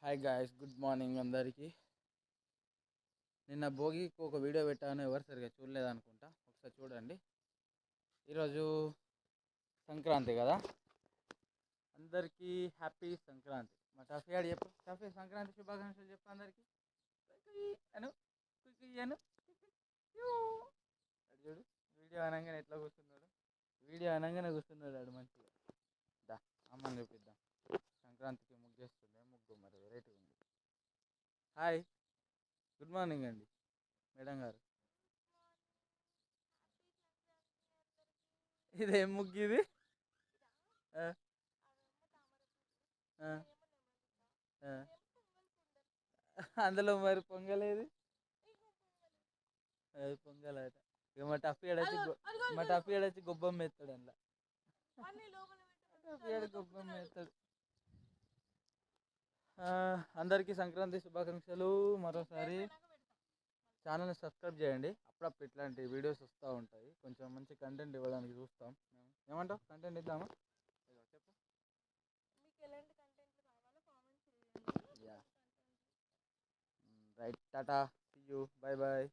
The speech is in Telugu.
హాయ్ గాయ్స్, గుడ్ మార్నింగ్ అందరికీ. నిన్న భోగికి ఒక వీడియో పెట్టాను, ఎవరు సరిగా చూడలేదనుకుంటా. ఒకసారి చూడండి. ఈరోజు సంక్రాంతి కదా, అందరికీ హ్యాపీ సంక్రాంతి. మా టఫీ గారు చెప్పు, టఫీ సంక్రాంతి శుభాకాంక్షలు చెప్పు అందరికీ. అను అను చూడు, వీడియో అనగానే ఎట్లా కూర్చున్నాడు, వీడియో అనగానే కూర్చున్నాడు ఆడు మంచిగా. దా అమ్మని చూపిద్దాం. సంక్రాంతికి ముగ్గేస్తుండే, ముగ్గు మరి వెరైటీగా ఉంది. హాయ్, గుడ్ మార్నింగ్ అండి మేడం గారు. ఇదేం ముగ్గు ఇది? ఆ, ఆ, ఆ. అందులో మరి పొంగలేదు, అది పొంగలట. ఇక మా టఫీ ఏడొచ్చి మా టఫీ ఏడొచ్చి గొబ్బమ్మ ఎత్తాడు అందులో. టఫీ ఏడు గొబ్బమ్మ ఎత్తాడు. అందరికీ సంక్రాంతి శుభాకాంక్షలు. మరోసారి ఛానల్ని సబ్స్క్రైబ్ చేయండి. అప్పుడప్పుడు ఇట్లాంటి వీడియోస్ వస్తూ ఉంటాయి. కొంచెం మంచి కంటెంట్ ఇవ్వడానికి చూస్తాం మేము. ఏమంటావు, కంటెంట్ ఇద్దామా? చెప్పు. Yeah, right, tata, see you, bye bye.